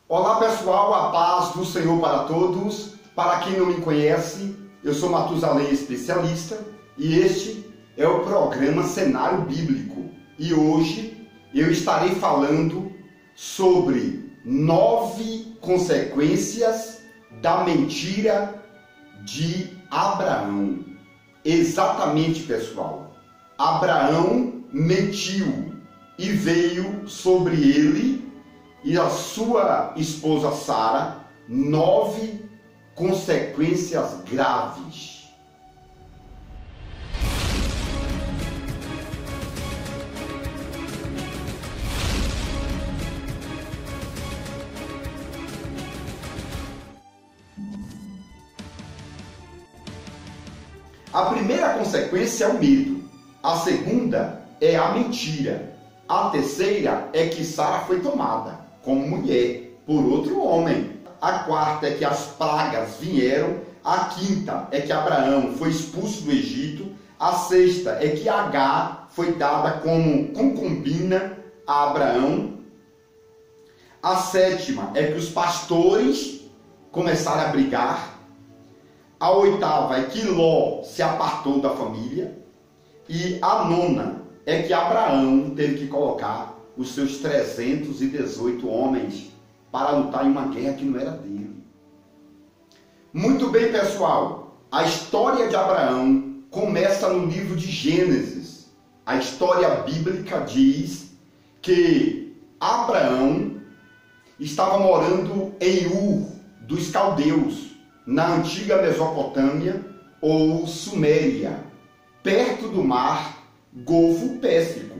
Olá pessoal, a paz do Senhor para todos. Para quem não me conhece, eu sou Matusalém Especialista e este é o programa Cenário Bíblico. E hoje eu estarei falando sobre 9 consequências da mentira de Abraão. Exatamente, pessoal. Abraão mentiu e veio sobre ele e a sua esposa Sara 9 consequências graves. A primeira consequência é o medo, a segunda é a mentira, a terceira é que Sara foi tomada como mulher por outro homem, a quarta é que as pragas vieram, a quinta é que Abraão foi expulso do Egito, a sexta é que Agar foi dada como concubina a Abraão, a sétima é que os pastores começaram a brigar, a oitava é que Ló se apartou da família e a nona é que Abraão teve que colocar os seus 318 homens para lutar em uma guerra que não era dele. Muito bem, pessoal, a história de Abraão começa no livro de Gênesis. A história bíblica diz que Abraão estava morando em Ur dos Caldeus, na antiga Mesopotâmia ou Suméria, perto do mar Golfo Pérsico.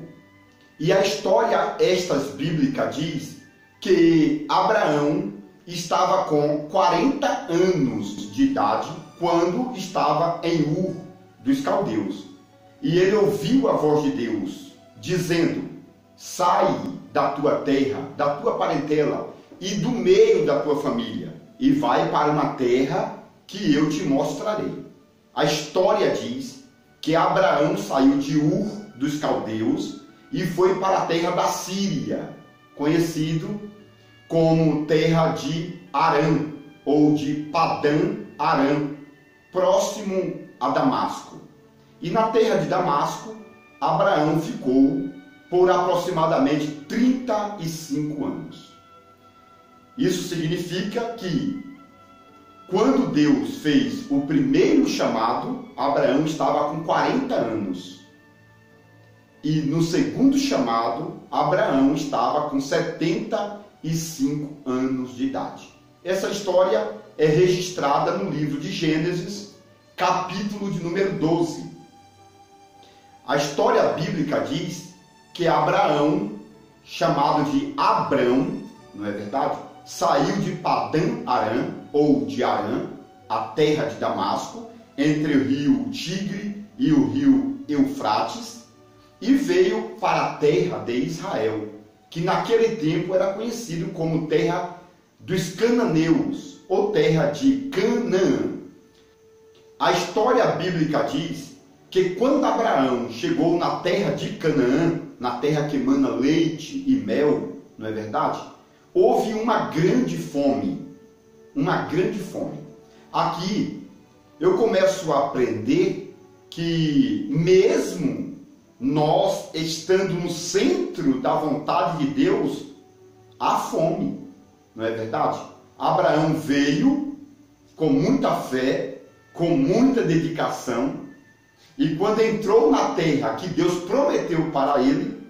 E a história estas bíblica diz que Abraão estava com 40 anos de idade quando estava em Ur dos Caldeus. E ele ouviu a voz de Deus dizendo: sai da tua terra, da tua parentela e do meio da tua família e vai para uma terra que eu te mostrarei. A história diz que Abraão saiu de Ur dos Caldeus e foi para a terra da Síria, conhecido como terra de Arã, ou de Padã Arã, próximo a Damasco. E na terra de Damasco, Abraão ficou por aproximadamente 35 anos. Isso significa que, quando Deus fez o primeiro chamado, Abraão estava com 40 anos. E no segundo chamado, Abraão estava com 75 anos de idade. Essa história é registrada no livro de Gênesis, capítulo de número 12. A história bíblica diz que Abraão, chamado de Abrão, não é verdade? Saiu de Padã Arã, ou de Arã, a terra de Damasco, entre o rio Tigre e o rio Eufrates, e veio para a terra de Israel, que naquele tempo era conhecido como terra dos cananeus, ou terra de Canaã. A história bíblica diz que quando Abraão chegou na terra de Canaã, na terra que emana leite e mel, não é verdade? Houve uma grande fome, Aqui eu começo a aprender que mesmo nós estando no centro da vontade de Deus, há fome, não é verdade? Abraão veio com muita fé, com muita dedicação, e quando entrou na terra que Deus prometeu para ele,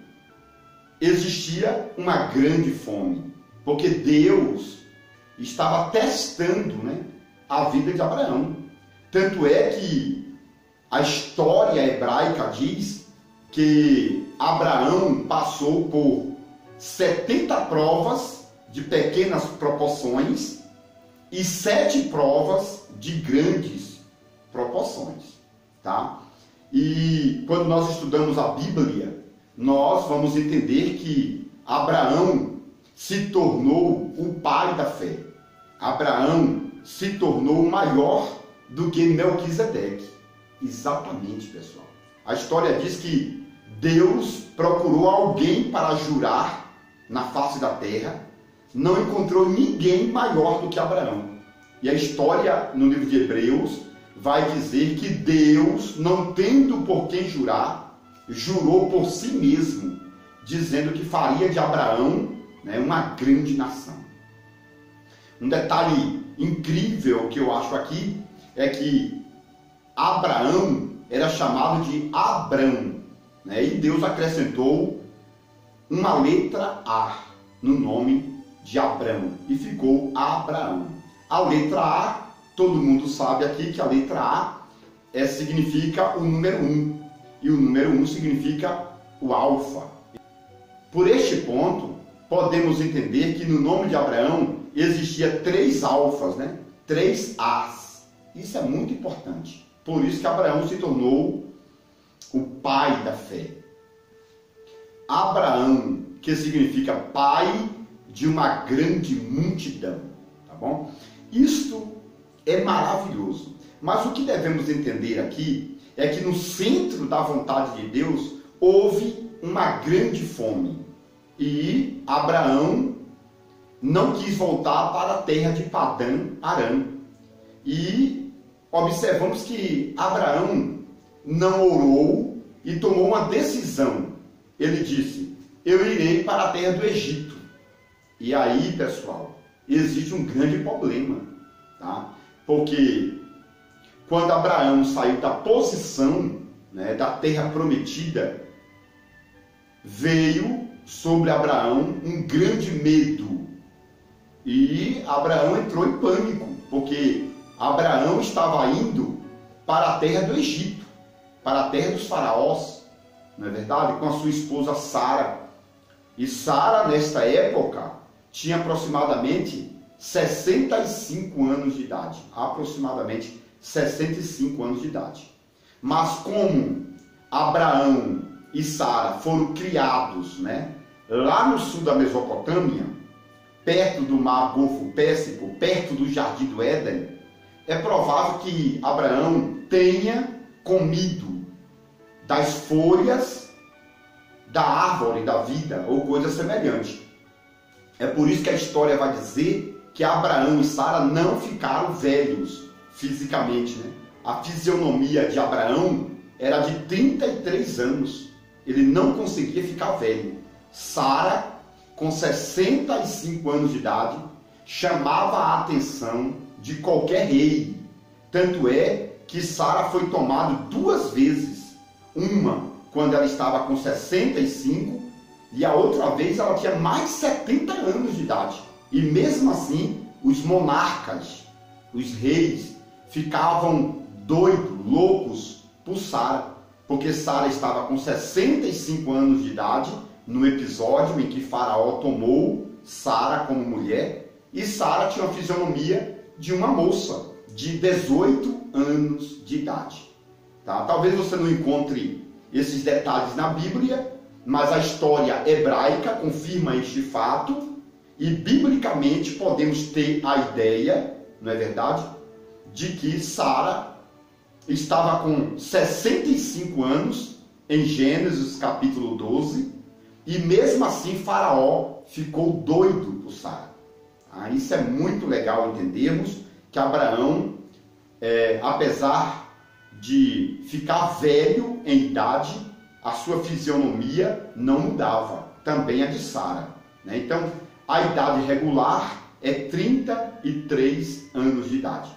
existia uma grande fome, porque Deus estava testando, a vida de Abraão. Tanto é que a história hebraica diz que Abraão passou por 70 provas de pequenas proporções e 7 provas de grandes proporções, tá? E quando nós estudamos a Bíblia, nós vamos entender que Abraão se tornou o pai da fé. Abraão se tornou maior do que Melquisedeque. Exatamente, pessoal. A história diz que Deus procurou alguém para jurar na face da terra, não encontrou ninguém maior do que Abraão. E a história no livro de Hebreus vai dizer que Deus, não tendo por quem jurar, jurou por si mesmo, dizendo que faria de Abraão, né, uma grande nação. Um detalhe incrível que eu acho aqui é que Abraão era chamado de Abrão, né, e Deus acrescentou uma letra A no nome de Abrão e ficou Abraão. A letra A, todo mundo sabe aqui que a letra A significa o número 1, e o número 1 significa o alfa. Por este ponto, podemos entender que no nome de Abraão existia 3 alfas, né? 3 As. Isso é muito importante. Por isso que Abraão se tornou o pai da fé. Abraão, que significa pai de uma grande multidão, tá bom? Isto é maravilhoso. Mas o que devemos entender aqui é que no centro da vontade de Deus houve uma grande fome. E Abraão não quis voltar para a terra de Padã Arã. E observamos que Abraão não orou e tomou uma decisão. Ele disse: eu irei para a terra do Egito. E aí, pessoal, existe um grande problema, tá? Porque quando Abraão saiu da posição, né, da terra prometida, veio sobre Abraão um grande medo. E Abraão entrou em pânico, porque Abraão estava indo para a terra do Egito, para a terra dos faraós, não é verdade? Com a sua esposa Sara. E Sara, nesta época, tinha aproximadamente 65 anos de idade. Aproximadamente 65 anos de idade. Mas como Abraão e Sara foram criados, né, lá no sul da Mesopotâmia, perto do mar Golfo Pérsico, perto do Jardim do Éden, é provável que Abraão tenha comido das folhas da árvore da vida ou coisa semelhante. É por isso que a história vai dizer que Abraão e Sara não ficaram velhos fisicamente, né? A fisionomia de Abraão era de 33 anos. Ele não conseguia ficar velho. Sara, com 65 anos de idade, chamava a atenção de qualquer rei. Tanto é que Sara foi tomada 2 vezes. Uma quando ela estava com 65 e a outra vez ela tinha mais 70 anos de idade. E mesmo assim, os monarcas, os reis, ficavam doidos, loucos por Sara, porque Sara estava com 65 anos de idade no episódio em que Faraó tomou Sara como mulher, e Sara tinha uma fisionomia de uma moça de 18 anos de idade. Tá? Talvez você não encontre esses detalhes na Bíblia, mas a história hebraica confirma este fato, e biblicamente podemos ter a ideia, não é verdade, de que Sara estava com 65 anos em Gênesis capítulo 12, e mesmo assim Faraó ficou doido por Sara. Isso é muito legal entendermos que Abraão, apesar de ficar velho em idade, a sua fisionomia não mudava, também a de Sara, né? Então, a idade regular é 33 anos de idade.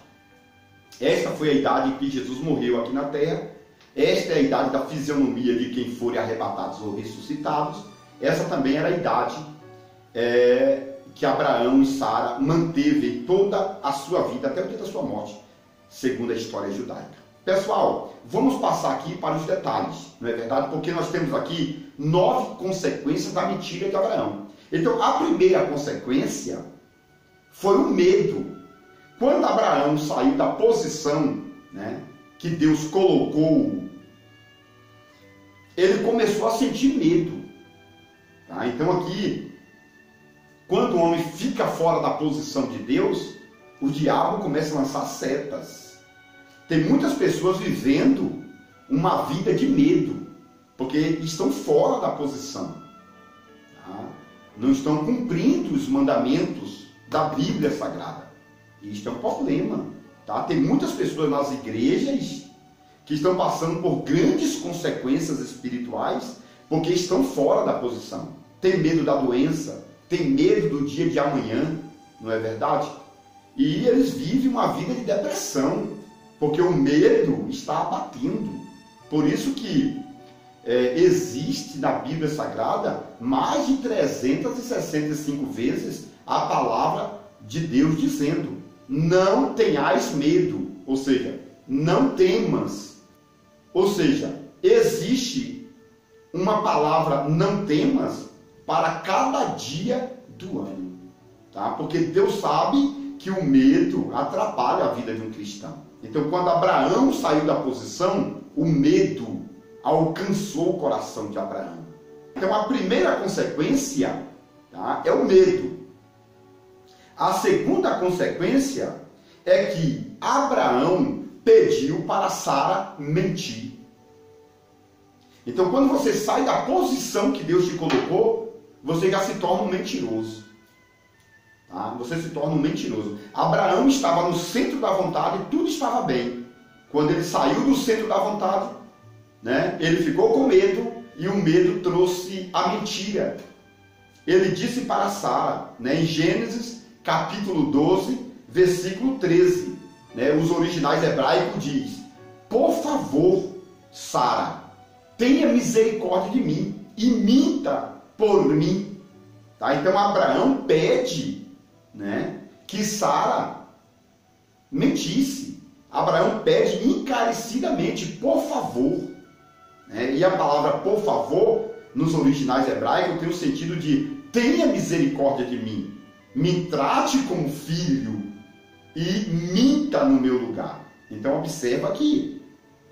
Esta foi a idade em que Jesus morreu aqui na terra. Esta é a idade da fisionomia de quem forem arrebatados ou ressuscitados. Essa também era a idade que Abraão e Sara manteve em toda a sua vida, até o dia da sua morte, segundo a história judaica. Pessoal, vamos passar aqui para os detalhes, não é verdade? Porque nós temos aqui 9 consequências da mentira de Abraão. Então, a primeira consequência foi o medo. Quando Abraão saiu da posição, né, que Deus colocou, ele começou a sentir medo. Tá? Então aqui, quando o homem fica fora da posição de Deus, o diabo começa a lançar setas. Tem muitas pessoas vivendo uma vida de medo, porque estão fora da posição. Tá? não estão cumprindo os mandamentos da Bíblia Sagrada. E isto é um problema. Tá? Tem muitas pessoas nas igrejas que estão passando por grandes consequências espirituais porque estão fora da posição. Tem medo da doença, tem medo do dia de amanhã, não é verdade? E eles vivem uma vida de depressão, porque o medo está abatendo. Por isso que existe na Bíblia Sagrada mais de 365 vezes a palavra de Deus dizendo: não tenhais medo, ou seja, não temas. Ou seja, existe uma palavra não temas para cada dia do ano, tá? Porque Deus sabe que o medo atrapalha a vida de um cristão. Então, quando Abraão saiu da posição, o medo alcançou o coração de Abraão. Então, a primeira consequência, tá, é o medo. A segunda consequência é que Abraão pediu para Sara mentir. Então, quando você sai da posição que Deus te colocou, você já se torna um mentiroso. Tá? Você se torna um mentiroso. Abraão estava no centro da vontade e tudo estava bem. Quando ele saiu do centro da vontade, né, ele ficou com medo e o medo trouxe a mentira. Ele disse para Sara, né, em Gênesis capítulo 12, versículo 13, né, os originais hebraicos diz: por favor, Sara, tenha misericórdia de mim e minta por mim. Tá? Então Abraão pede, né, que Sara mentisse. Abraão pede encarecidamente, por favor. Né? E a palavra por favor, nos originais hebraicos, tem o sentido de tenha misericórdia de mim, me trate como filho e minta no meu lugar. Então observa que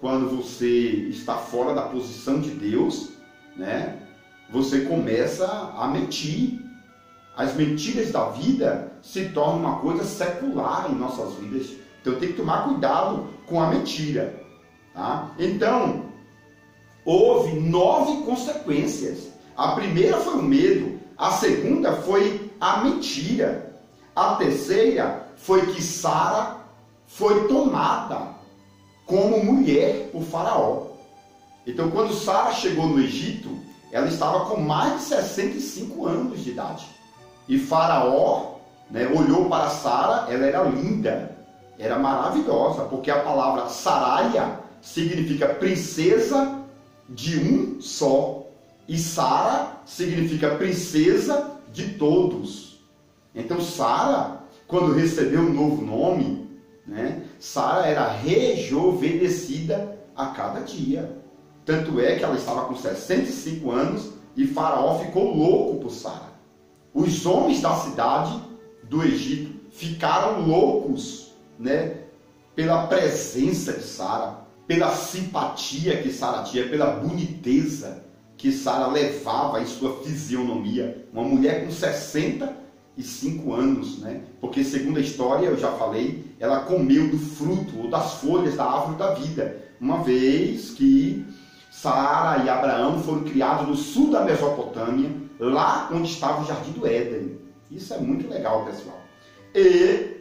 quando você está fora da posição de Deus, né, você começa a mentir. As mentiras da vida se tornam uma coisa secular em nossas vidas. Então tem que tomar cuidado com a mentira. Tá? Então, houve 9 consequências. A primeira foi o medo. A segunda foi a mentira. A terceira foi que Sara foi tomada como mulher por Faraó. Então, quando Sara chegou no Egito, ela estava com mais de 65 anos de idade. E Faraó, né, olhou para Sara, ela era linda, era maravilhosa, porque a palavra Saraia significa princesa de um só. E Sara significa princesa de todos. Então Sara, quando recebeu um novo nome, né, Sara era rejuvenescida a cada dia. Tanto é que ela estava com 65 anos e Faraó ficou louco por Sara. Os homens da cidade do Egito ficaram loucos, né, pela presença de Sara, pela simpatia que Sara tinha, pela boniteza que Sara levava em sua fisionomia. Uma mulher com 65 anos, né? Porque segundo a história, eu já falei, ela comeu do fruto ou das folhas da árvore da vida, uma vez que Sara e Abraão foram criados no sul da Mesopotâmia, lá onde estava o Jardim do Éden. Isso é muito legal, pessoal. E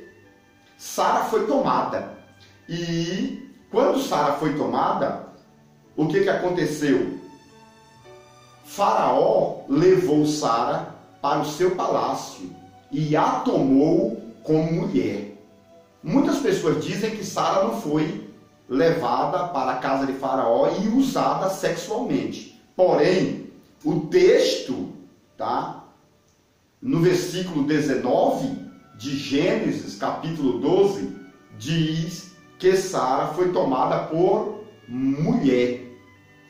Sara foi tomada. E quando Sara foi tomada, o que aconteceu? Faraó levou Sara para o seu palácio e a tomou como mulher. Muitas pessoas dizem que Sara não foi levada para a casa de Faraó e usada sexualmente. Porém, o texto, tá, no versículo 19 de Gênesis, capítulo 12, diz que Sara foi tomada por mulher.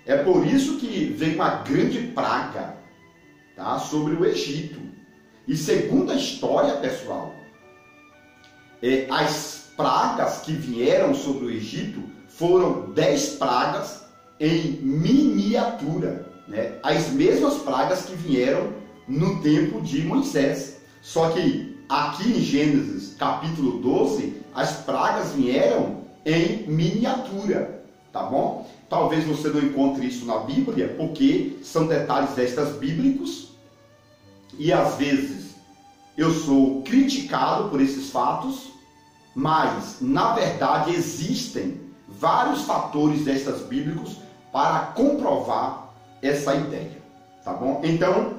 É por isso que veio uma grande praga, tá, sobre o Egito. E segundo a história, pessoal, as pragas que vieram sobre o Egito foram 10 pragas em miniatura, né? As mesmas pragas que vieram no tempo de Moisés. Só que aqui em Gênesis capítulo 12, as pragas vieram em miniatura, tá bom? Talvez você não encontre isso na Bíblia, porque são detalhes extras bíblicos, e às vezes eu sou criticado por esses fatos, mas na verdade existem vários fatores extras bíblicos para comprovar essa ideia, tá bom? Então,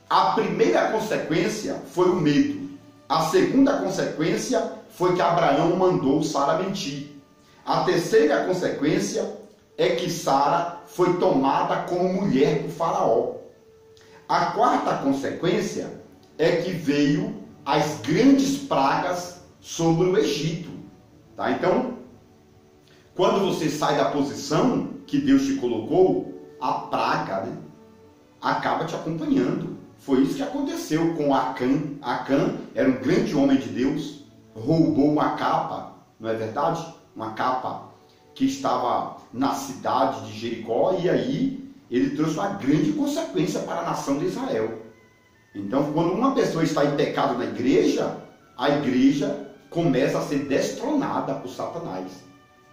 a primeira consequência foi o medo. A segunda consequência foi que Abraão mandou Sara mentir. A terceira consequência é que Sara foi tomada como mulher por Faraó. A quarta consequência é que veio as grandes pragas sobre o Egito. Tá? Então, quando você sai da posição que Deus te colocou, a praga, né, acaba te acompanhando. Foi isso que aconteceu com Acã. Acã era um grande homem de Deus, roubou uma capa, não é verdade? Uma capa que estava na cidade de Jericó, e aí ele trouxe uma grande consequência para a nação de Israel. Então, quando uma pessoa está em pecado na igreja, a igreja começa a ser destronada por Satanás.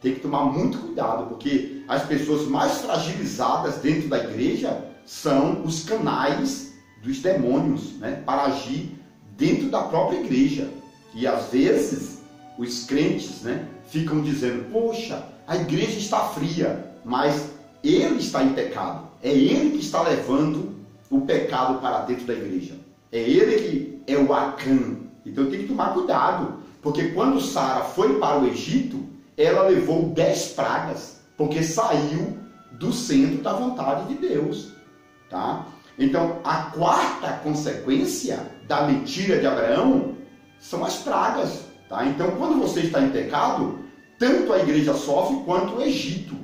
Tem que tomar muito cuidado, porque as pessoas mais fragilizadas dentro da igreja são os canais dos demônios, né, para agir dentro da própria igreja. E às vezes os crentes, né, ficam dizendo: poxa, a igreja está fria, mas ele está em pecado. É ele que está levando o pecado para dentro da igreja. É ele que é o Acã. Então tem que tomar cuidado, porque quando Sara foi para o Egito, ela levou 10 pragas, porque saiu do centro da vontade de Deus. Tá? Então, a quarta consequência da mentira de Abraão são as pragas. Tá? Então, quando você está em pecado, tanto a igreja sofre quanto o Egito.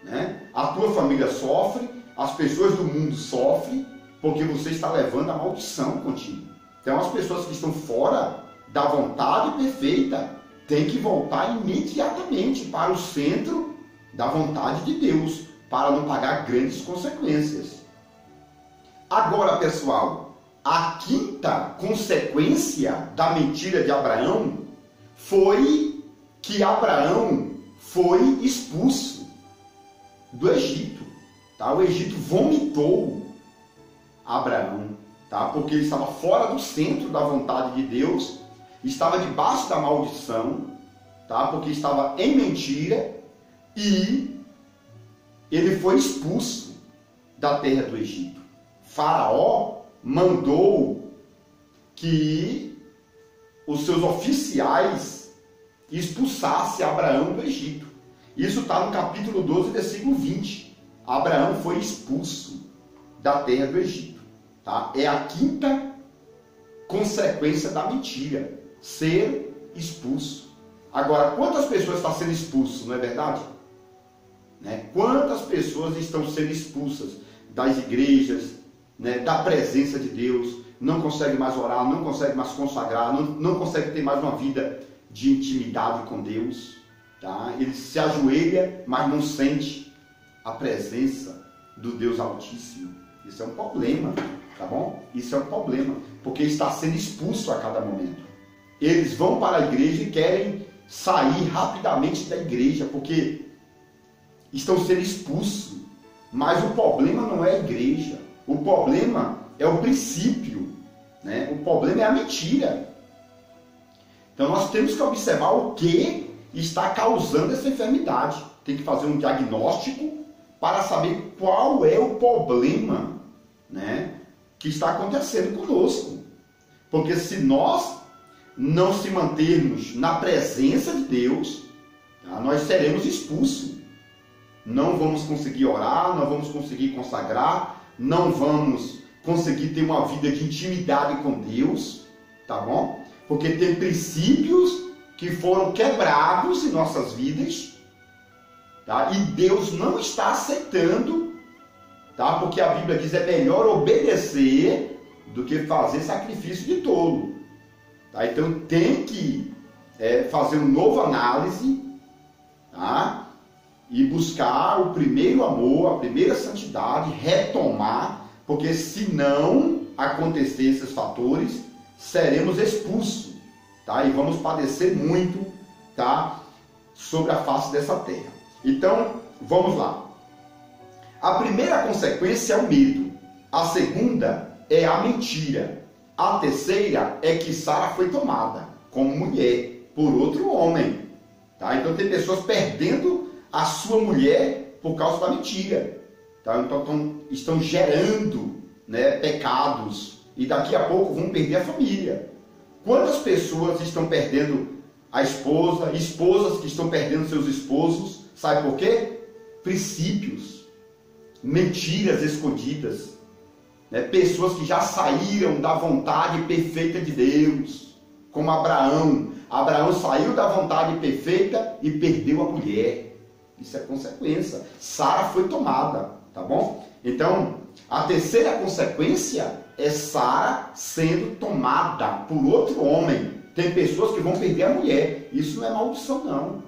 Né? A tua família sofre, as pessoas do mundo sofrem, porque você está levando a maldição contigo. Então, as pessoas que estão fora da vontade perfeita têm que voltar imediatamente para o centro da vontade de Deus, para não pagar grandes consequências. Agora, pessoal, a quinta consequência da mentira de Abraão foi que Abraão foi expulso do Egito. Tá? O Egito vomitou Abraão, tá? Porque ele estava fora do centro da vontade de Deus, estava debaixo da maldição, tá? Porque estava em mentira, e ele foi expulso da terra do Egito. Faraó mandou que os seus oficiais expulsassem Abraão do Egito. Isso está no capítulo 12, versículo 20. Abraão foi expulso da terra do Egito. Tá? É a quinta consequência da mentira, ser expulso. Agora, quantas pessoas estão sendo expulsas, não é verdade? Né? Quantas pessoas estão sendo expulsas das igrejas, né, da presença de Deus, não consegue mais orar, não consegue mais consagrar, não consegue ter mais uma vida de intimidade com Deus. Tá? Ele se ajoelha, mas não sente a presença do Deus Altíssimo. Isso é um problema, tá bom? Isso é um problema, porque está sendo expulso a cada momento. Eles vão para a igreja e querem sair rapidamente da igreja, porque estão sendo expulsos. Mas o problema não é a igreja. O problema é o princípio, né? O problema é a mentira. Então nós temos que observar o que está causando essa enfermidade. Tem que fazer um diagnóstico para saber qual é o problema, né, que está acontecendo conosco. Porque se nós não se mantermos na presença de Deus, tá, nós seremos expulsos. Não vamos conseguir orar, não vamos conseguir consagrar, não vamos conseguir ter uma vida de intimidade com Deus, tá bom? Porque tem princípios que foram quebrados em nossas vidas, tá? E Deus não está aceitando, tá? Porque a Bíblia diz: é melhor obedecer do que fazer sacrifício de tolo. Tá? Então tem que fazer uma nova análise, tá? E buscar o primeiro amor, a primeira santidade, retomar, porque se não acontecer esses fatores, seremos expulsos, tá? E vamos padecer muito, tá, sobre a face dessa terra. Então, vamos lá. A primeira consequência é o medo. A segunda é a mentira. A terceira é que Sara foi tomada como mulher por outro homem. Tá? Então tem pessoas perdendo a sua mulher por causa da mentira. Tá? Então estão gerando, né, pecados e daqui a pouco vão perder a família. Quantas pessoas estão perdendo a esposa, esposas que estão perdendo seus esposos? Sabe por quê? Princípios, mentiras escondidas, né? Pessoas que já saíram da vontade perfeita de Deus, como Abraão. Abraão saiu da vontade perfeita e perdeu a mulher. Isso é consequência. Sara foi tomada, tá bom? Então, a terceira consequência é Sara sendo tomada por outro homem. Tem pessoas que vão perder a mulher. Isso não é maldição, não.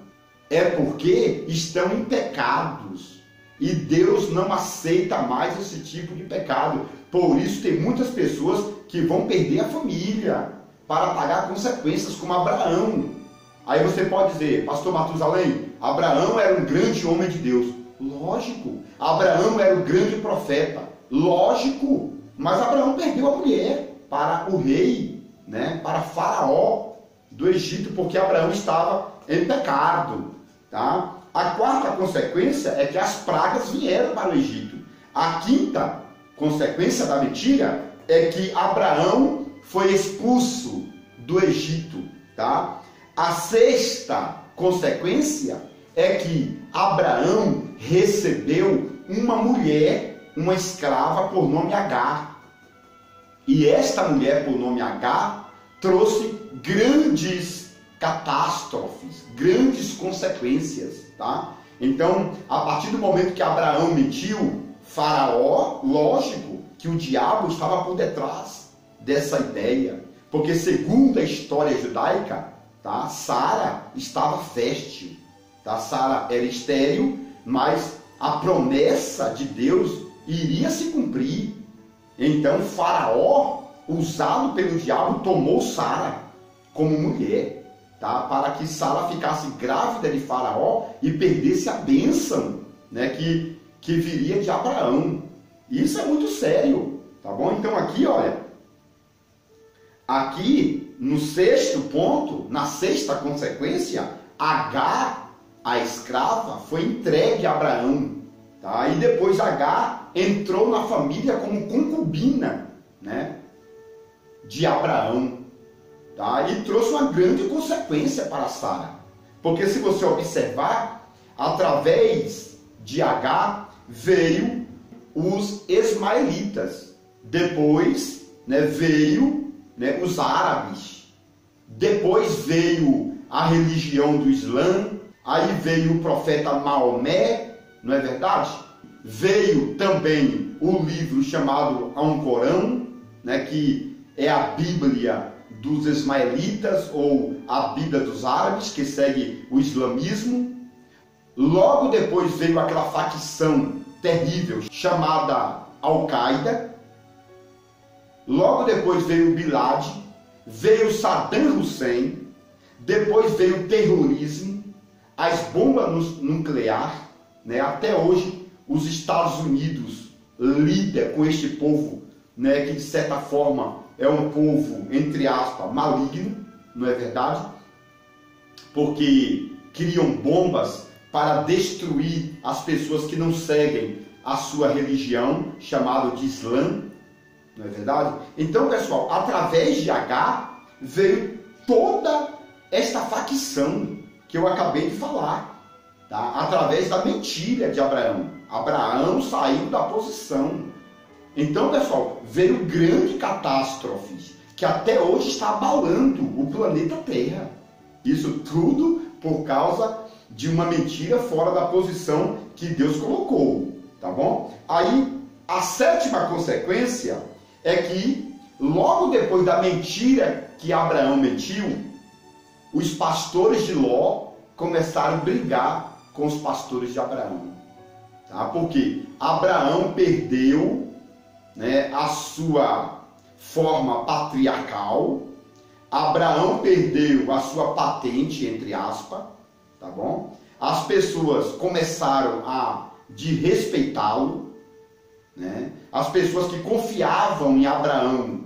É porque estão em pecados. E Deus não aceita mais esse tipo de pecado. Por isso tem muitas pessoas que vão perder a família para pagar consequências, como Abraão. Aí você pode dizer, pastor Matusalém, Abraão era um grande homem de Deus. Lógico. Abraão era o grande profeta. Lógico. Mas Abraão perdeu a mulher para o rei, né, para Faraó do Egito, porque Abraão estava em pecado. Tá? A quarta consequência é que as pragas vieram para o Egito. A quinta consequência da mentira é que Abraão foi expulso do Egito. Tá? A sexta consequência é que Abraão recebeu uma mulher, uma escrava por nome Agar. E esta mulher por nome Agar trouxe grandes catástrofes, grandes consequências, tá? Então, a partir do momento que Abraão mentiu, Faraó, lógico que o diabo estava por detrás dessa ideia, porque segundo a história judaica, tá, Sara estava fértil, tá? Sara era estéril, mas a promessa de Deus iria se cumprir. Então Faraó, usado pelo diabo, tomou Sara como mulher, tá? Para que Sara ficasse grávida de Faraó e perdesse a bênção, né, que viria de Abraão. Isso é muito sério, tá bom? Então aqui, olha, aqui no sexto ponto, na sexta consequência, Agar, a escrava, foi entregue a Abraão. Tá? E depois Agar entrou na família como concubina, né, de Abraão. Tá? E trouxe uma grande consequência para Sara. Porque se você observar, através de Agar veio os ismaelitas. Depois, né, veio, né, os árabes. Depois veio a religião do Islã. Aí veio o profeta Maomé. Não é verdade? Veio também o livro chamado Alcorão, né, que é a Bíblia dos ismaelitas ou a Bíblia dos árabes, que segue o islamismo. Logo depois veio aquela facção terrível chamada Al-Qaeda. Logo depois veio o Bin Laden, veio Saddam Hussein, depois veio o terrorismo, as bombas nucleares. Né? Até hoje, os Estados Unidos lidam com este povo, né, que de certa forma é um povo, entre aspas, maligno, não é verdade? Porque criam bombas para destruir as pessoas que não seguem a sua religião, chamada de Islã, não é verdade? Então, pessoal, através de Agar veio toda esta facção que eu acabei de falar. Tá? Através da mentira de Abraão. Abraão saiu da posição. Então, pessoal, veio grande catástrofe que até hoje está abalando o planeta Terra. Isso tudo por causa de uma mentira fora da posição que Deus colocou. Tá bom? Aí, a sétima consequência é que, logo depois da mentira que Abraão mentiu, os pastores de Ló começaram a brigar com os pastores de Abraão. Tá? Porque Abraão perdeu, né, a sua forma patriarcal, Abraão perdeu a sua patente, entre aspas, tá bom? As pessoas começaram a desrespeitá-lo, né? As pessoas que confiavam em Abraão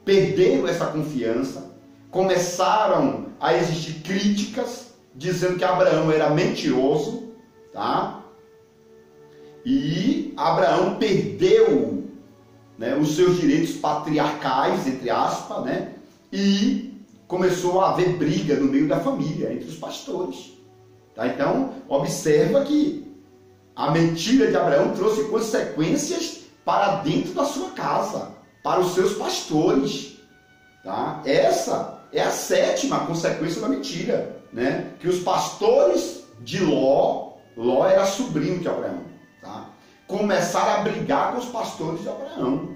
perderam essa confiança, começaram a existir críticas dizendo que Abraão era mentiroso, tá? E Abraão perdeu, né, os seus direitos patriarcais, entre aspas, né? E começou a haver briga no meio da família, entre os pastores. Tá? Então, observa que a mentira de Abraão trouxe consequências para dentro da sua casa, para os seus pastores. Tá? Essa é a 7ª consequência da mentira, né? Que os pastores de Ló era sobrinho de Abraão, tá? Começaram a brigar com os pastores de Abraão.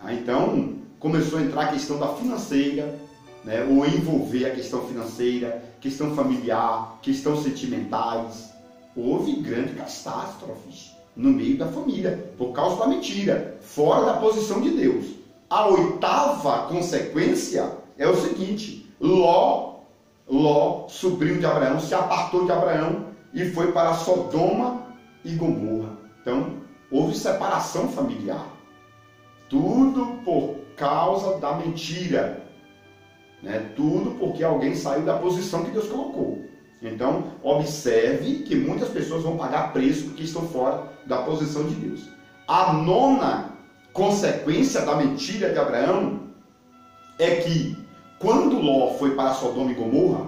Tá? Então, começou a entrar a questão da financeira, né? Ou envolver a questão financeira, questão familiar, questão sentimentais. Houve grandes catástrofes no meio da família, por causa da mentira, fora da posição de Deus. A 8ª consequência é o seguinte: Ló, sobrinho de Abraão, se apartou de Abraão e foi para Sodoma e Gomorra. Então, houve separação familiar. Tudo por causa da mentira, né? Tudo porque alguém saiu da posição que Deus colocou. Então, observe que muitas pessoas vão pagar preço porque estão fora da posição de Deus. A 9ª consequência da mentira de Abraão é que, quando Ló foi para Sodoma e Gomorra,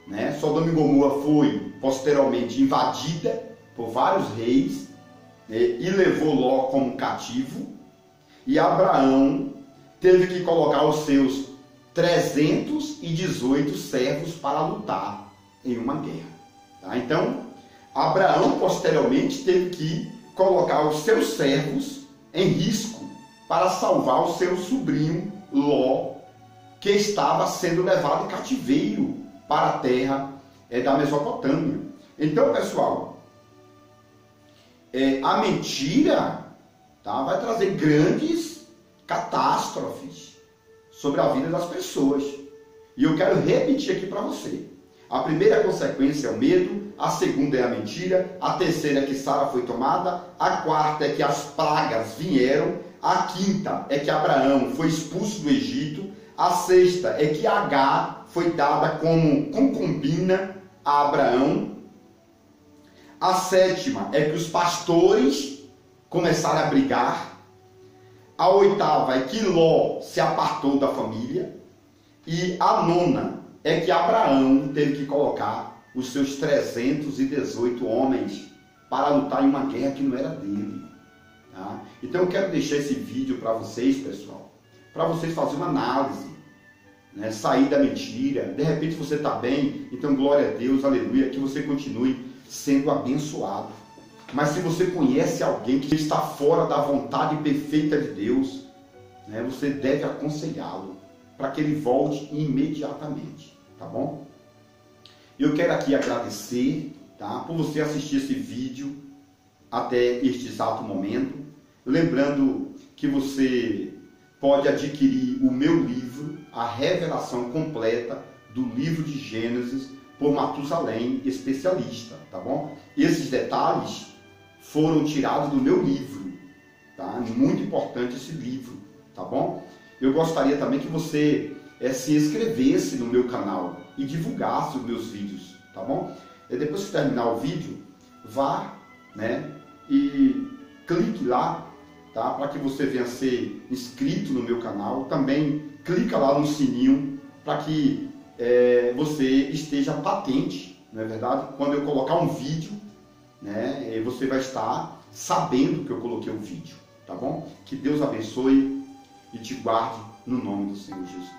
né, Sodoma e Gomorra foi posteriormente invadida por vários reis, né, e levou Ló como cativo, e Abraão teve que colocar os seus 318 servos para lutar em uma guerra. Tá? Então, Abraão posteriormente teve que colocar os seus servos em risco para salvar o seu sobrinho Ló, que estava sendo levado em cativeiro para a terra da Mesopotâmia. Então, pessoal, a mentira, tá, vai trazer grandes catástrofes sobre a vida das pessoas. E eu quero repetir aqui para você. A primeira consequência é o medo, a segunda é a mentira, a terceira é que Sara foi tomada, a quarta é que as pragas vieram, a quinta é que Abraão foi expulso do Egito, a sexta é que Agar foi dada como concubina a Abraão, a sétima é que os pastores começaram a brigar, a oitava é que Ló se apartou da família, e a 9ª é que Abraão teve que colocar os seus 318 homens para lutar em uma guerra que não era dele. Tá? Então eu quero deixar esse vídeo para vocês, pessoal, para vocês fazerem uma análise, né? Sair da mentira. De repente você está bem, então glória a Deus, aleluia, que você continue sendo abençoado. Mas se você conhece alguém que está fora da vontade perfeita de Deus, né, você deve aconselhá-lo para que ele volte imediatamente, tá bom? Eu quero aqui agradecer, tá, por você assistir esse vídeo até este exato momento. Lembrando que você pode adquirir o meu livro, A Revelação Completa do Livro de Gênesis, por Matusalém, especialista, tá bom? Esses detalhes foram tirados do meu livro, tá? Muito importante esse livro, tá bom? Eu gostaria também que você se inscrevesse no meu canal e divulgasse os meus vídeos, tá bom? E depois que terminar o vídeo, vá, né, e clique lá, tá? Para que você venha ser inscrito no meu canal. Também clica lá no sininho para que você esteja patente, não é verdade? Quando eu colocar um vídeo, né, você vai estar sabendo que eu coloquei um vídeo, tá bom? Que Deus abençoe e te guarde no nome do Senhor Jesus.